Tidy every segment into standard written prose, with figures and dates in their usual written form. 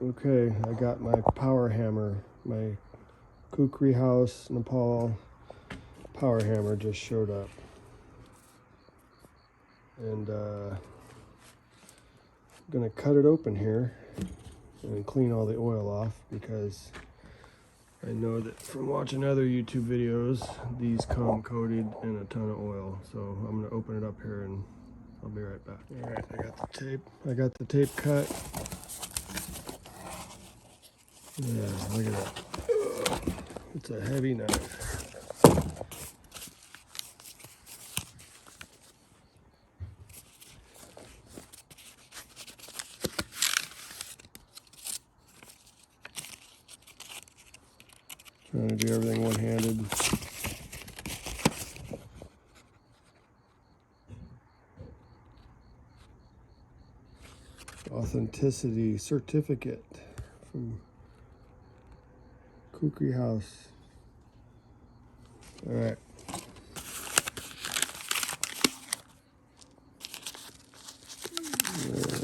Okay, I got my power hammer. My Khukuri House, Nepal power hammer just showed up. And I'm gonna cut it open here and clean all the oil off, because I know that from watching other YouTube videos, these come coated in a ton of oil. So I'm gonna open it up here and I'll be right back. All right, I got the tape. I got the tape cut. Yeah, look at that. It's a heavy knife. Trying to do everything one-handed. Authenticity certificate from Khukuri House. All right.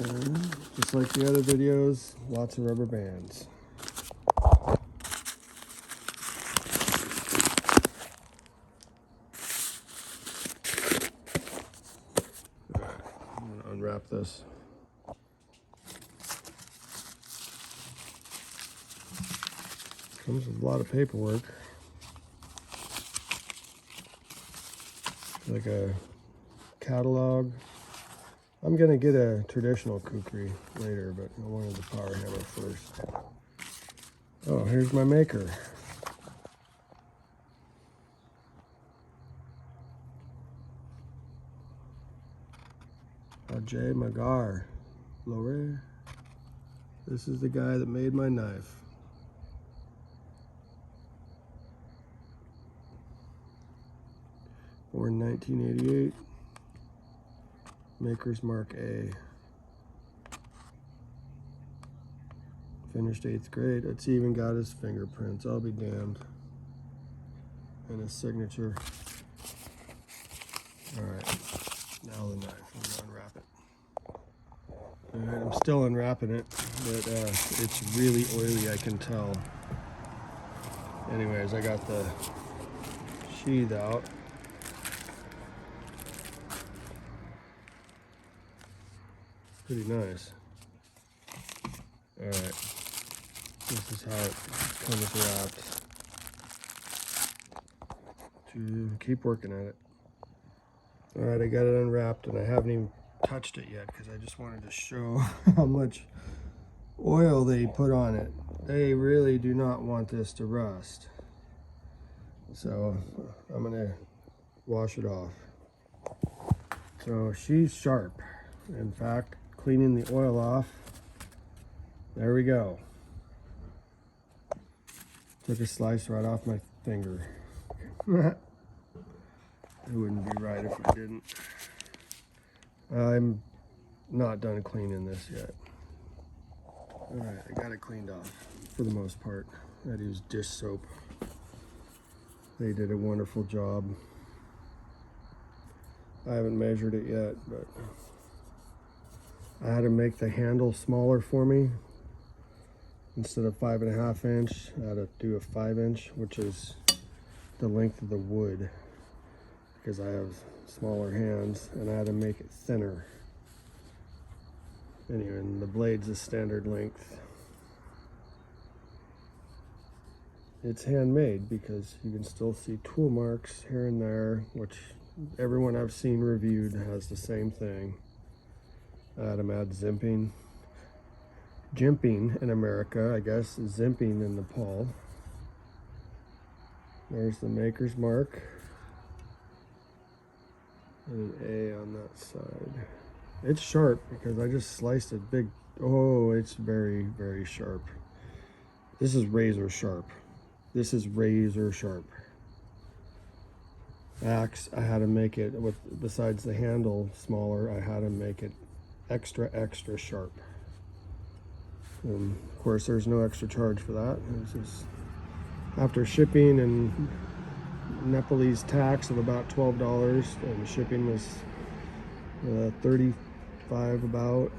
And just like the other videos, lots of rubber bands. All right, I'm gonna unwrap this. Comes with a lot of paperwork. Like a catalog. I'm gonna get a traditional kukri later, but I wanted the power hammer first. Oh, here's my maker. Ajay Magar, Lore. This is the guy that made my knife. Born 1988. Maker's Mark A. Finished 8th grade. It's even got his fingerprints. I'll be damned. And his signature. Alright. Now the knife. I'm gonna unwrap it. Alright, I'm still unwrapping it, but it's really oily, I can tell. Anyways, I got the sheath out. Pretty nice. Alright, this is how it comes wrapped. To keep working at it. Alright, I got it unwrapped and I haven't even touched it yet because I just wanted to show how much oil they put on it. They really do not want this to rust. So I'm gonna wash it off. So she's sharp. In fact, cleaning the oil off. There we go. Took a slice right off my finger. It wouldn't be right if I didn't. I'm not done cleaning this yet. Alright, I got it cleaned off for the most part. I used dish soap. They did a wonderful job. I haven't measured it yet, but I had to make the handle smaller for me. Instead of 5.5 inch, I had to do a 5 inch, which is the length of the wood, because I have smaller hands, and I had to make it thinner. Anyway, and the blade's a standard length. It's handmade because you can still see tool marks here and there, which everyone I've seen reviewed has the same thing. I had them add jimping in America, I guess, zimping in Nepal. There's the maker's mark. And an A on that side. It's sharp because I just sliced it big. Oh, it's very, very sharp. This is razor sharp. This is razor sharp. Axe, I had to make it with, besides the handle smaller, I had to make it extra sharp. And of course, there's no extra charge for that. It's just after shipping and Nepalese tax of about $12, and shipping was 35 about.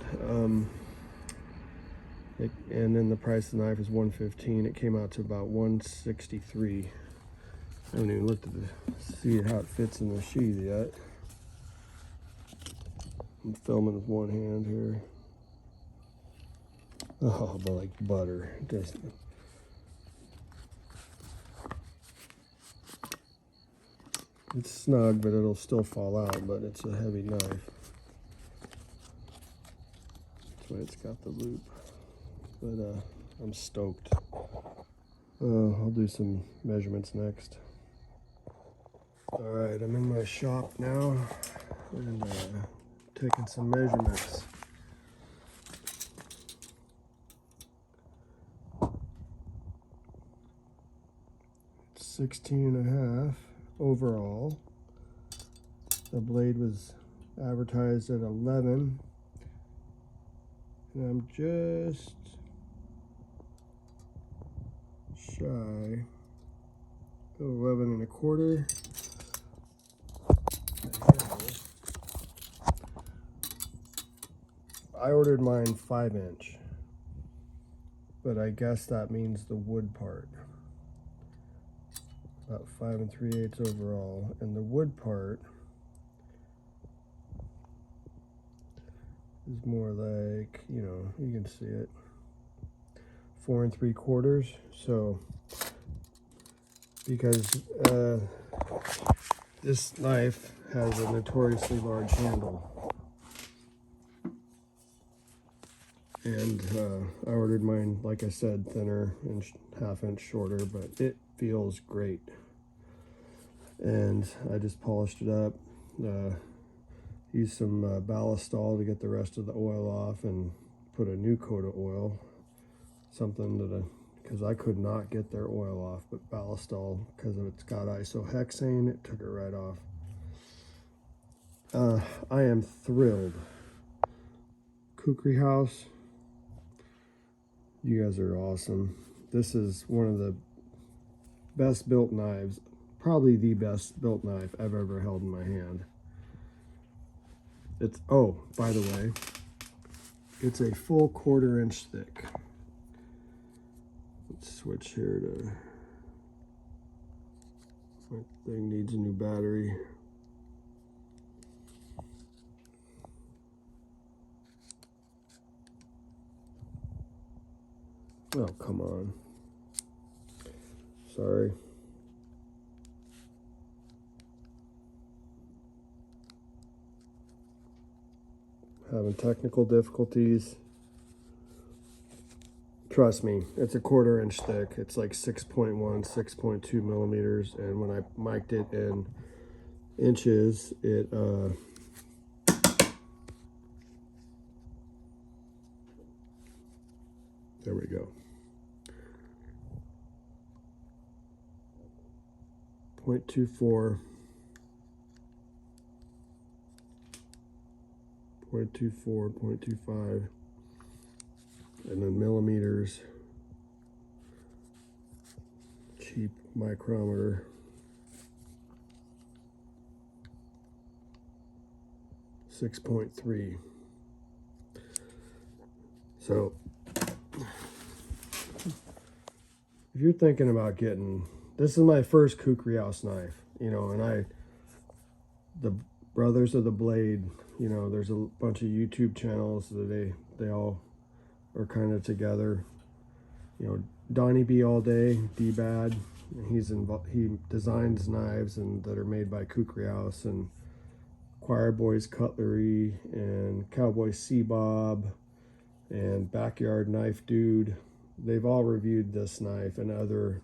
And then the price of the knife is $115. It came out to about $163. I haven't even looked at see how it fits in the sheath yet. I'm filming with one hand here. Oh, but like butter. Just it's snug, but it'll still fall out, but it's a heavy knife. That's why it's got the loop. But I'm stoked. I'll do some measurements next. All right, I'm in my shop now and taking some measurements. It's 16.5 overall. The blade was advertised at 11, and I'm just shy of 11.25. I ordered mine 5-inch, but I guess that means the wood part. About 5 3/8 overall, and the wood part is more like, you know, you can see it, 4 3/4. So because this knife has a notoriously large handle, and I ordered mine, like I said, thinner and 1/2 inch shorter, but it feels great. And I just polished it up, used some ballistol to get the rest of the oil off, and put a new coat of oil, something that because I could not get their oil off, but ballistol, because it's got isohexane, it took it right off. I am thrilled. Kukri house, you guys are awesome. This is one of the best built knives, probably the best built knife I've ever held in my hand. It's, oh, by the way, it's a full 1/4 inch thick. Let's switch here to, my thing needs a new battery. Oh, come on. Sorry. Having technical difficulties. Trust me, it's a 1/4 inch thick. It's like 6.1, 6.2 millimeters. And when I mic'd it in inches, it, there we go. 0.24, 0.24, 0.25, and then millimeters. Cheap micrometer. .3. So if you're thinking about getting, this is my first Khukri house knife, you know, and the Brothers of the Blade, you know, there's a bunch of YouTube channels that they all are kind of together. You know, Donnie B all day, D-Bad, he designs knives and that are made by Khukri house, and Choir Boys Cutlery, and Cowboy C-Bob, and Backyard Knife Dude. They've all reviewed this knife and other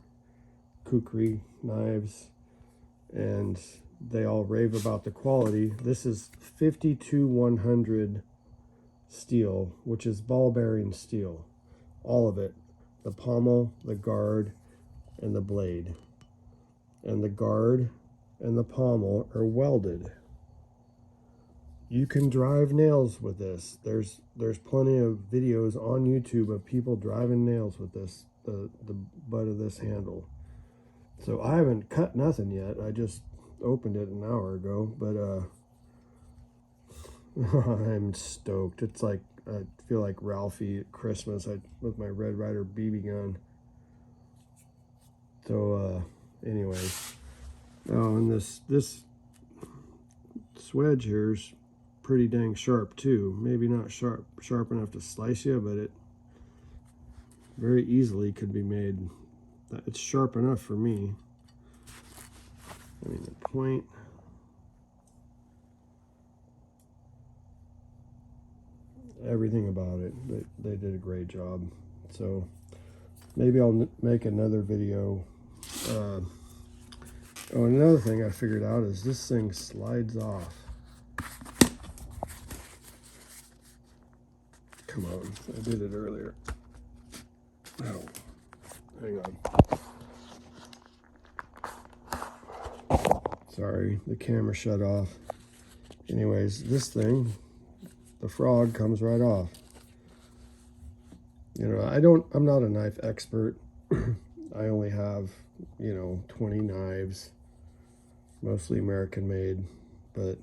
Khukri knives, and they all rave about the quality. This is 52-100 steel, which is ball bearing steel. All of it. The pommel, the guard, and the blade. And the guard and the pommel are welded. You can drive nails with this. There's plenty of videos on YouTube of people driving nails with this, the butt of this handle. So I haven't cut nothing yet. I just opened it an hour ago, but I'm stoked. It's like I feel like Ralphie at Christmas with my Red Ryder BB gun. So anyway, oh, and this swedge here is pretty dang sharp too. Maybe not sharp enough to slice you, but it very easily could be made. It's sharp enough for me. I mean, the point. Everything about it, they did a great job. So maybe I'll make another video. Oh, another thing I figured out is this thing slides off. Come on, I did it earlier. Oh, hang on. Sorry, the camera shut off. Anyways, this thing, the frog comes right off. You know, I'm not a knife expert. I only have, 20 knives, mostly American made, but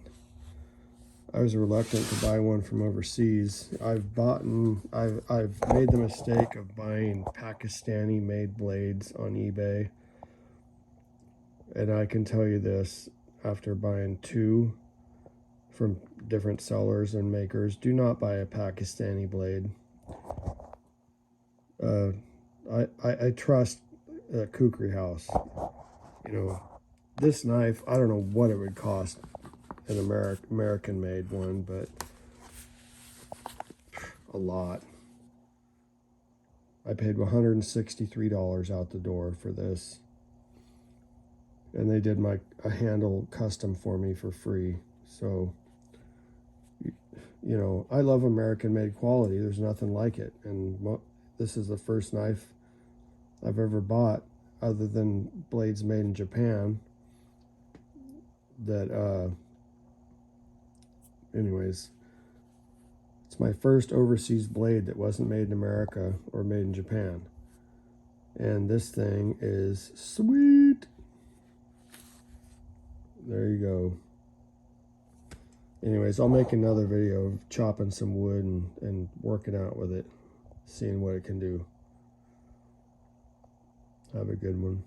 I was reluctant to buy one from overseas. I've made the mistake of buying Pakistani made blades on eBay. And I can tell you this, after buying 2 from different sellers and makers, do not buy a Pakistani blade. I trust Kukri House. This knife, I don't know what it would cost an American made one, but a lot. I paid $163 out the door for this, and they did a handle custom for me for free. So I love American made quality. There's nothing like it, and this is the first knife I've ever bought other than blades made in Japan that anyways, it's my first overseas blade that wasn't made in America or made in Japan, and this thing is sweet. There you go. Anyways, I'll make another video of chopping some wood and working out with it, seeing what it can do. Have a good one.